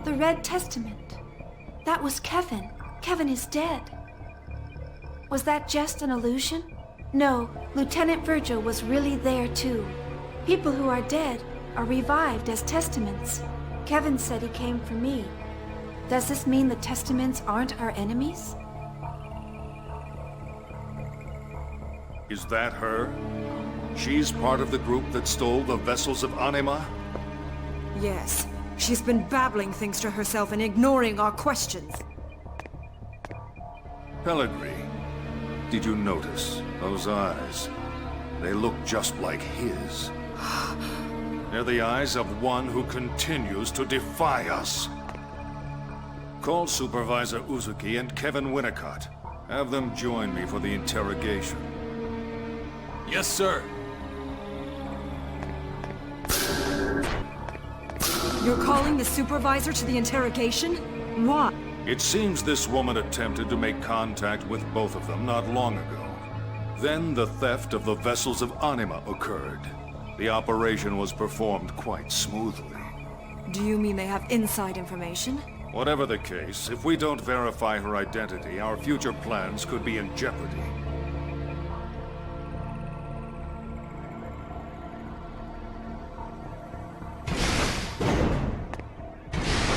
The Red Testament. That was Kevin. Kevin is dead. Was that just an illusion? No, Lieutenant Virgil was really there too. People who are dead are revived as testaments. Kevin said he came for me. Does this mean the testaments aren't our enemies? Is that her? She's part of the group that stole the vessels of Anima? Yes. She's been babbling things to herself and ignoring our questions. Pellegrini, did you notice those eyes? They look just like his. They're the eyes of one who continues to defy us. Call Supervisor Uzuki and Kevin Winnicott. Have them join me for the interrogation. Yes, sir. You're calling the supervisor to the interrogation? Why? It seems this woman attempted to make contact with both of them not long ago. Then the theft of the vessels of Anima occurred. The operation was performed quite smoothly. Do you mean they have inside information? Whatever the case, if we don't verify her identity, our future plans could be in jeopardy.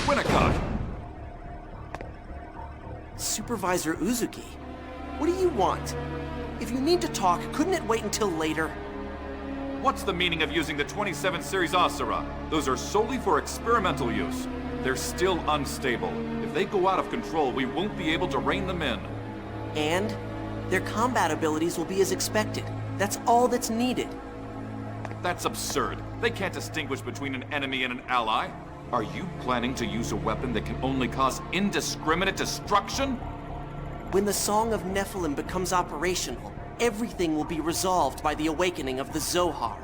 Winnicott! Supervisor Uzuki, what do you want? If you need to talk, couldn't it wait until later? What's the meaning of using the 27 series Asura? Those are solely for experimental use. They're still unstable. If they go out of control, we won't be able to rein them in. And their combat abilities will be as expected. That's all that's needed. That's absurd. They can't distinguish between an enemy and an ally. Are you planning to use a weapon that can only cause indiscriminate destruction? When the Song of Nephilim becomes operational, everything will be resolved by the awakening of the Zohar.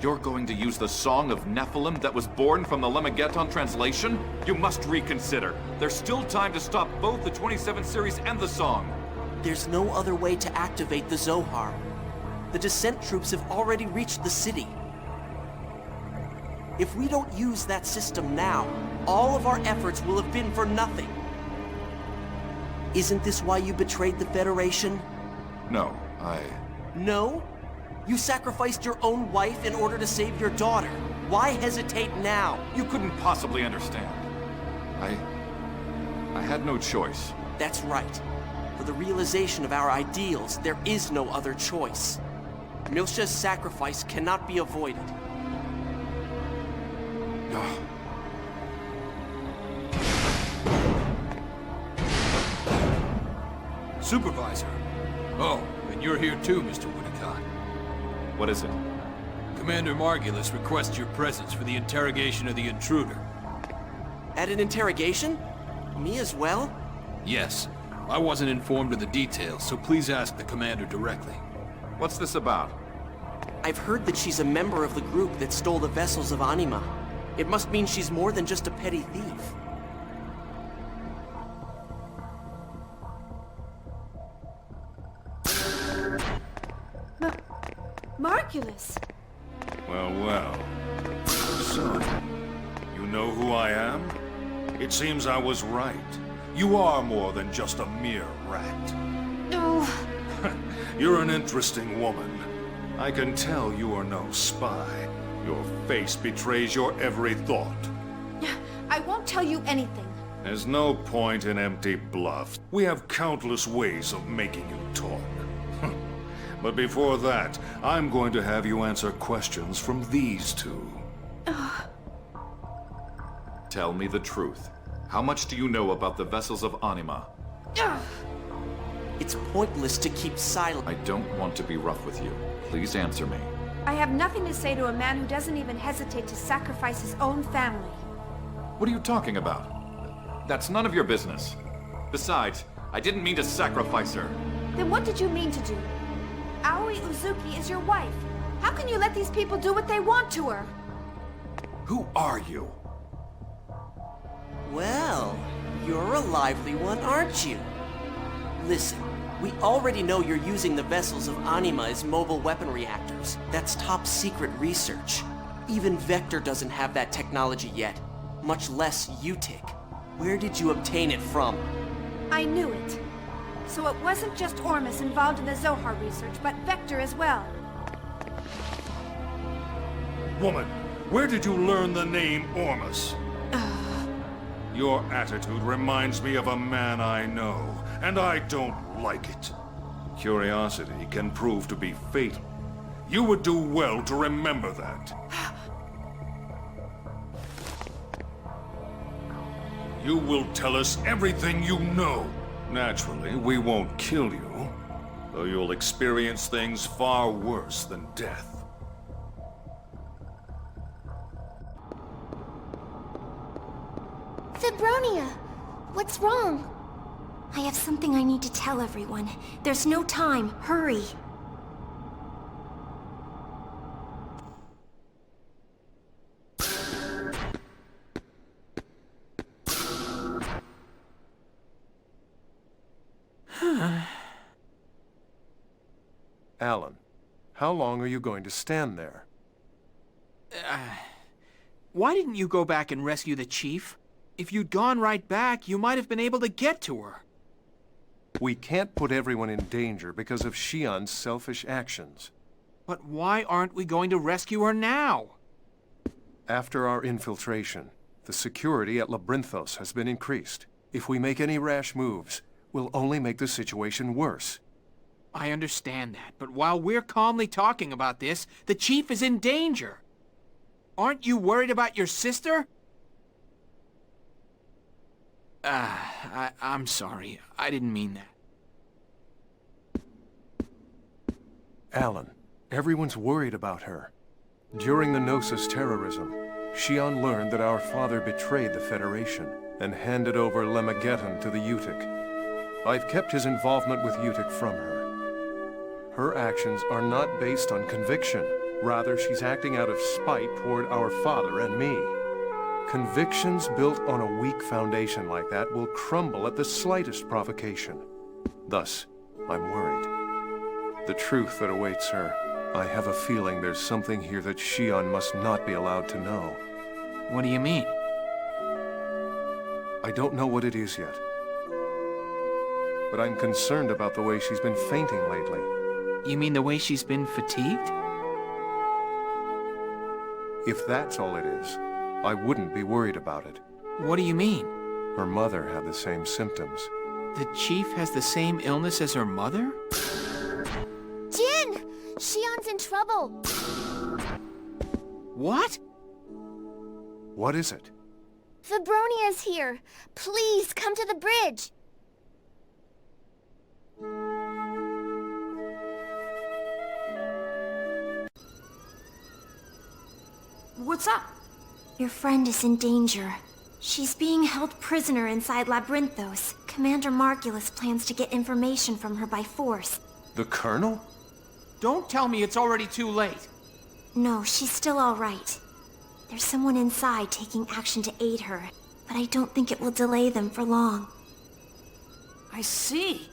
You're going to use the Song of Nephilim that was born from the Lemmageddon translation? You must reconsider. There's still time to stop both the 27 series and the Song. There's no other way to activate the Zohar. The Descent troops have already reached the city. If we don't use that system now, all of our efforts will have been for nothing. Isn't this why you betrayed the Federation? No, No? You sacrificed your own wife in order to save your daughter. Why hesitate now? You couldn't possibly understand. I had no choice. That's right. For the realization of our ideals, there is no other choice. Milsha's sacrifice cannot be avoided. Supervisor. Oh, and you're here too, Mr. Winnicott. What is it? Commander Margulis requests your presence for the interrogation of the intruder. At an interrogation? Me as well? Yes. I wasn't informed of the details, so please ask the commander directly. What's this about? I've heard that she's a member of the group that stole the vessels of Anima. It must mean she's more than just a petty thief. Margulis! Well. So, you know who I am? It seems I was right. You are more than just a mere rat. Oh. You're an interesting woman. I can tell you are no spy. Your face betrays your every thought. I won't tell you anything. There's no point in empty bluff. We have countless ways of making you talk. But before that, I'm going to have you answer questions from these two. Tell me the truth. How much do you know about the vessels of Anima? It's pointless to keep silent. I don't want to be rough with you. Please answer me. I have nothing to say to a man who doesn't even hesitate to sacrifice his own family. What are you talking about? That's none of your business. Besides, I didn't mean to sacrifice her. Then what did you mean to do? Aoi Uzuki is your wife. How can you let these people do what they want to her? Who are you? Well, you're a lively one, aren't you? Listen, we already know you're using the vessels of Anima as mobile weapon reactors. That's top secret research. Even Vector doesn't have that technology yet, much less UTIC. Where did you obtain it from? I knew it. So it wasn't just Ormus involved in the Zohar research, but Vector as well. Woman, where did you learn the name Ormus? Your attitude reminds me of a man I know, and I don't like it. Curiosity can prove to be fatal. You would do well to remember that. You will tell us everything you know. Naturally, we won't kill you, though you'll experience things far worse than death. Fibronia! What's wrong? I have something I need to tell everyone. There's no time. Hurry. Alan, how long are you going to stand there? Why didn't you go back and rescue the chief? If you'd gone right back, you might have been able to get to her. We can't put everyone in danger because of Shion's selfish actions. But why aren't we going to rescue her now? After our infiltration, the security at Labyrinthos has been increased. If we make any rash moves, we'll only make the situation worse. I understand that, but while we're calmly talking about this, the chief is in danger. Aren't you worried about your sister? I'm sorry. I didn't mean that. Alan, everyone's worried about her. During the Gnosis terrorism, Shion learned that our father betrayed the Federation and handed over Lemageddon to the Utic. I've kept his involvement with Utic from her. Her actions are not based on conviction. Rather, she's acting out of spite toward our father and me. Convictions built on a weak foundation like that will crumble at the slightest provocation. Thus, I'm worried. The truth that awaits her, I have a feeling there's something here that Shion must not be allowed to know. What do you mean? I don't know what it is yet. But I'm concerned about the way she's been fainting lately. You mean the way she's been fatigued? If that's all it is, I wouldn't be worried about it. What do you mean? Her mother had the same symptoms. The chief has the same illness as her mother? Jin! Shion's in trouble! What? What is it? Fibronia's here! Please, come to the bridge! What's up? Your friend is in danger. She's being held prisoner inside Labyrinthos. Commander Margulis plans to get information from her by force. The Colonel? Don't tell me it's already too late. No, she's still all right. There's someone inside taking action to aid her, but I don't think it will delay them for long. I see.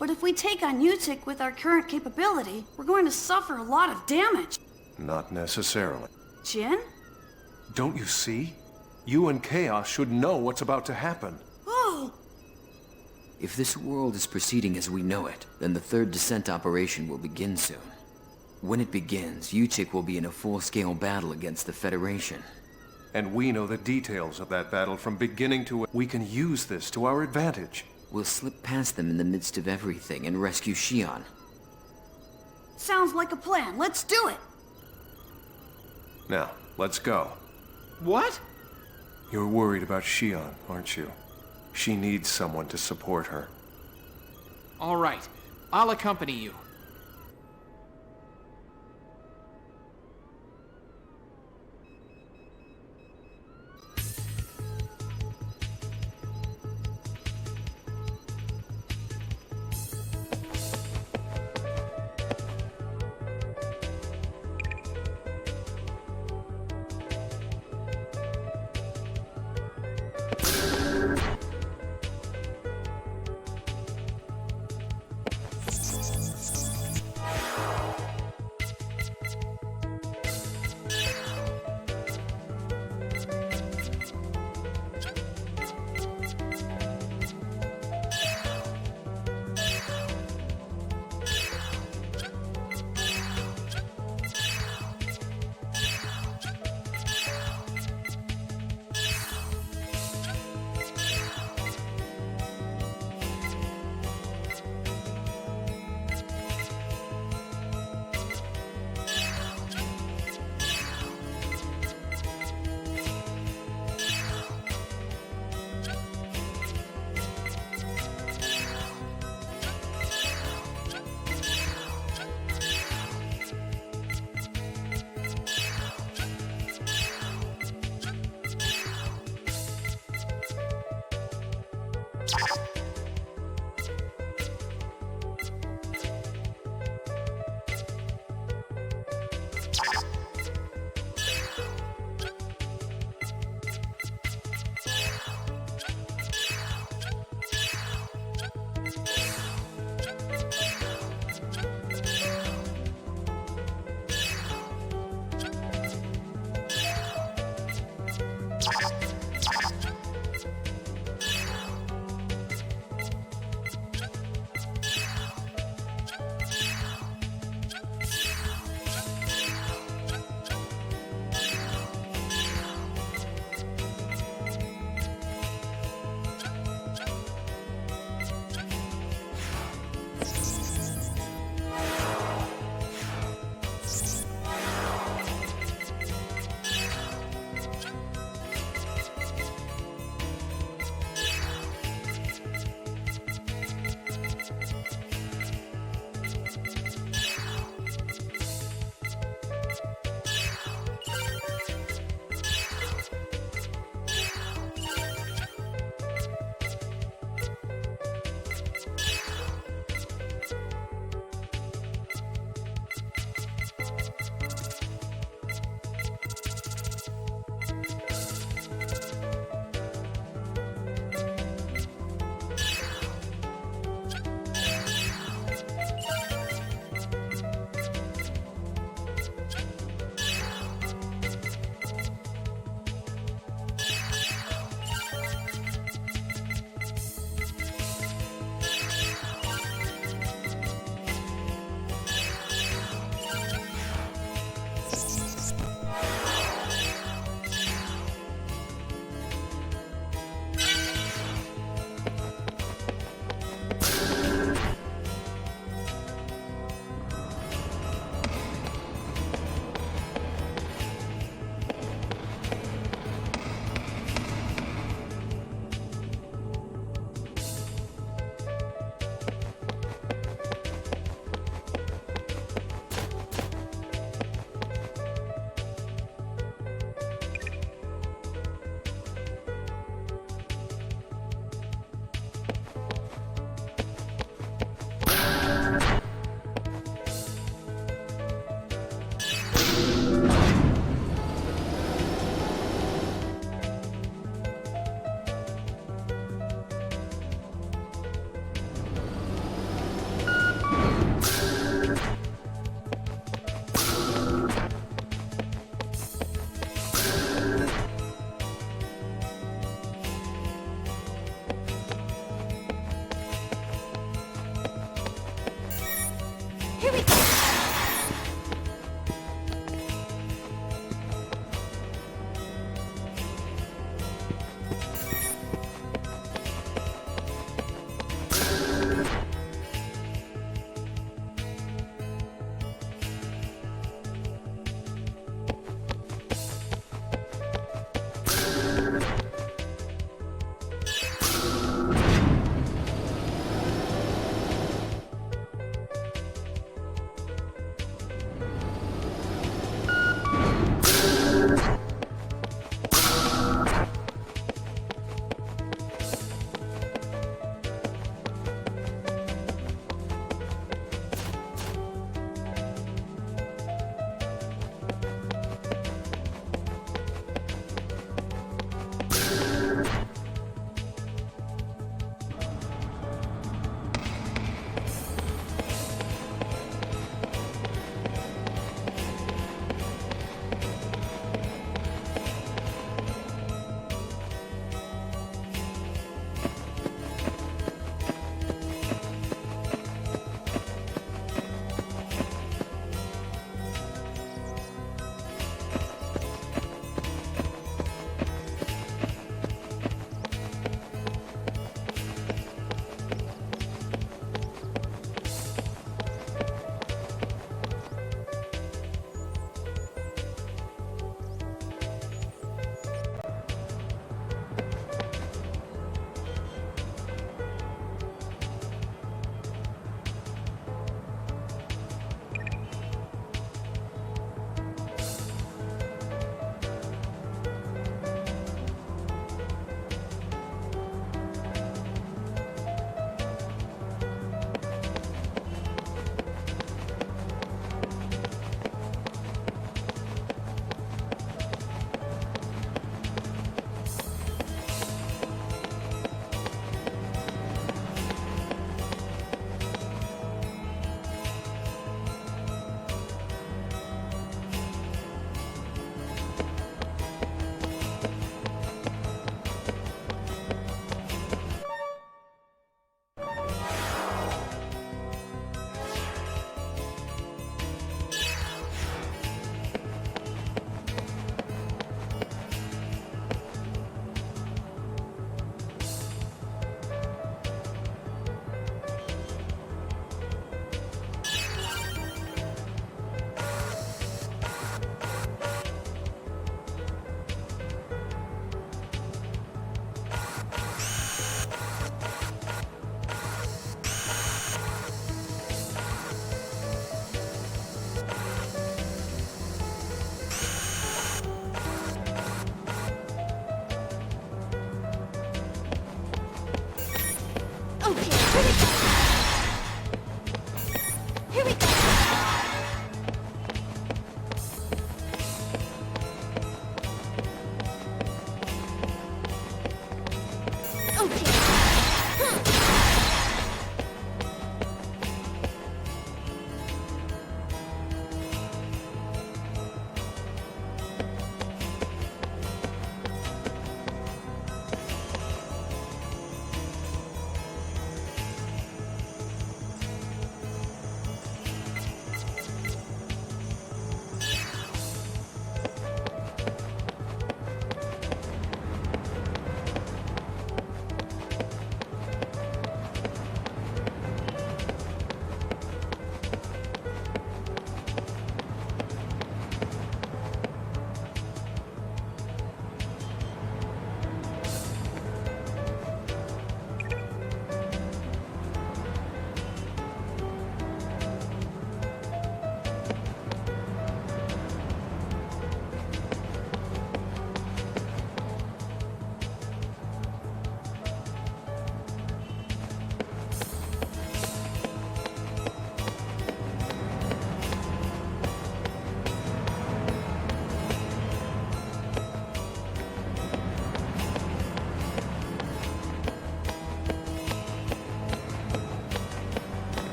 But if we take on Utic with our current capability, we're going to suffer a lot of damage. Not necessarily. Jin? Don't you see? You and Chaos should know what's about to happen. Oh! If this world is proceeding as we know it, then the third descent operation will begin soon. When it begins, Utic will be in a full-scale battle against the Federation. And we know the details of that battle from beginning to end. We can use this to our advantage. We'll slip past them in the midst of everything and rescue Shion. Sounds like a plan. Let's do it! Now, let's go. What? You're worried about Shion, aren't you? She needs someone to support her. All right. I'll accompany you.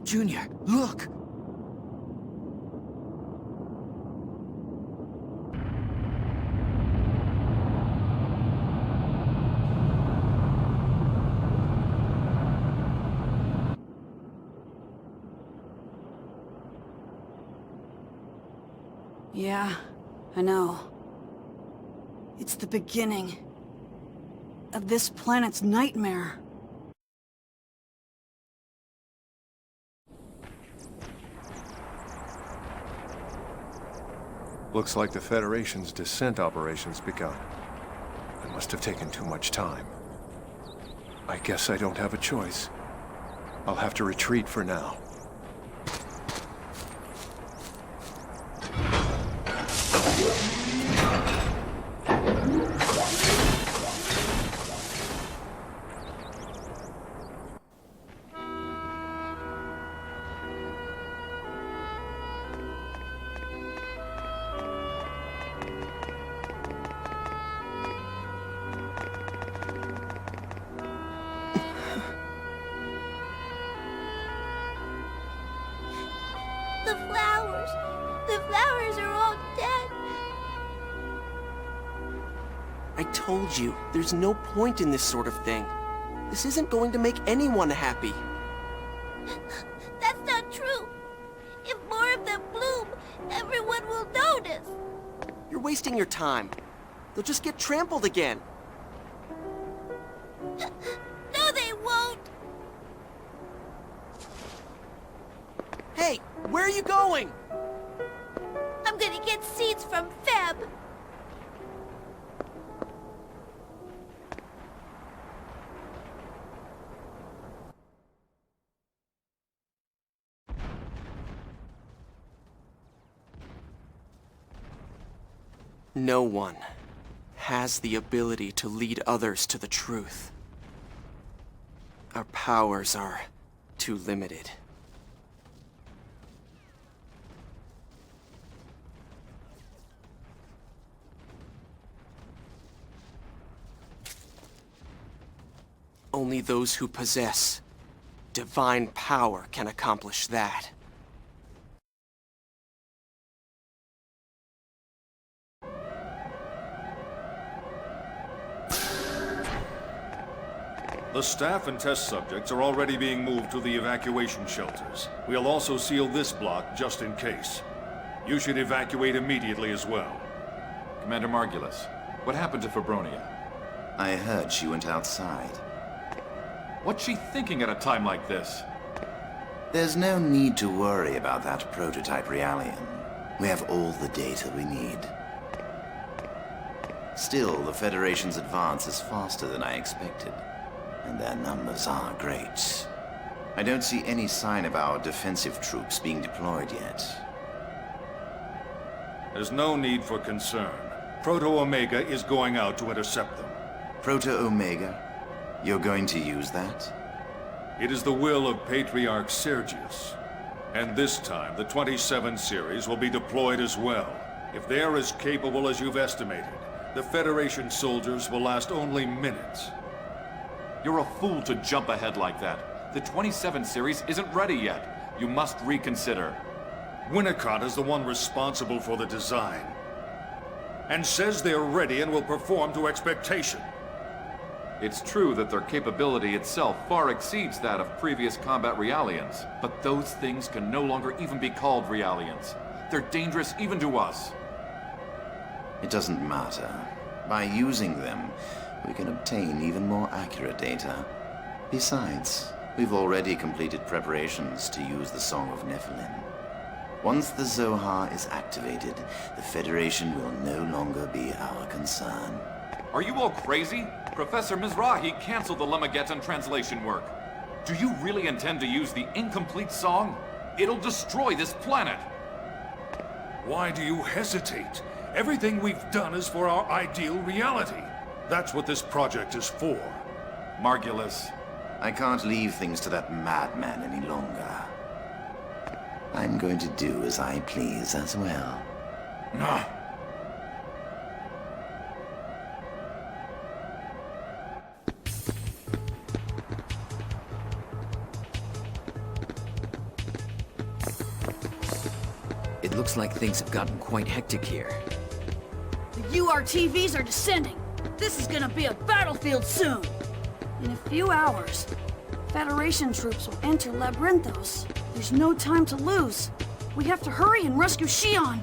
Junior, look! Yeah, I know. It's the beginning of this planet's nightmare. Looks like the Federation's descent operation's begun. It must have taken too much time. I guess I don't have a choice. I'll have to retreat for now. The flowers are all dead. I told you, there's no point in this sort of thing. This isn't going to make anyone happy. That's not true. If more of them bloom, everyone will notice. You're wasting your time. They'll just get trampled again. No, they won't. Hey, where are you going? I'm gonna get seeds from Feb. No one has the ability to lead others to the truth. Our powers are too limited. Only those who possess divine power can accomplish that. The staff and test subjects are already being moved to the evacuation shelters. We'll also seal this block just in case. You should evacuate immediately as well. Commander Margulis, what happened to Fabronia? I heard she went outside. What's she thinking at a time like this? There's no need to worry about that prototype Realian. We have all the data we need. Still, the Federation's advance is faster than I expected, and their numbers are great. I don't see any sign of our defensive troops being deployed yet. There's no need for concern. Proto-Omega is going out to intercept them. Proto-Omega? You're going to use that? It is the will of Patriarch Sergius. And this time, the 27 series will be deployed as well. If they're as capable as you've estimated, the Federation soldiers will last only minutes. You're a fool to jump ahead like that. The 27 series isn't ready yet. You must reconsider. Winnicott is the one responsible for the design, and says they're ready and will perform to expectation. It's true that their capability itself far exceeds that of previous combat Realians, but those things can no longer even be called Realians. They're dangerous even to us. It doesn't matter. By using them, we can obtain even more accurate data. Besides, we've already completed preparations to use the Song of Nephilim. Once the Zohar is activated, the Federation will no longer be our concern. Are you all crazy? Professor Mizrahi canceled the Lemageddon translation work. Do you really intend to use the incomplete song? It'll destroy this planet! Why do you hesitate? Everything we've done is for our ideal reality. That's what this project is for. Margulis. I can't leave things to that madman any longer. I'm going to do as I please as well. No. Looks like things have gotten quite hectic here. The URTVs are descending. This is gonna be a battlefield soon. In a few hours, Federation troops will enter Labyrinthos. There's no time to lose. We have to hurry and rescue Shion.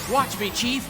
Watch me, Chief!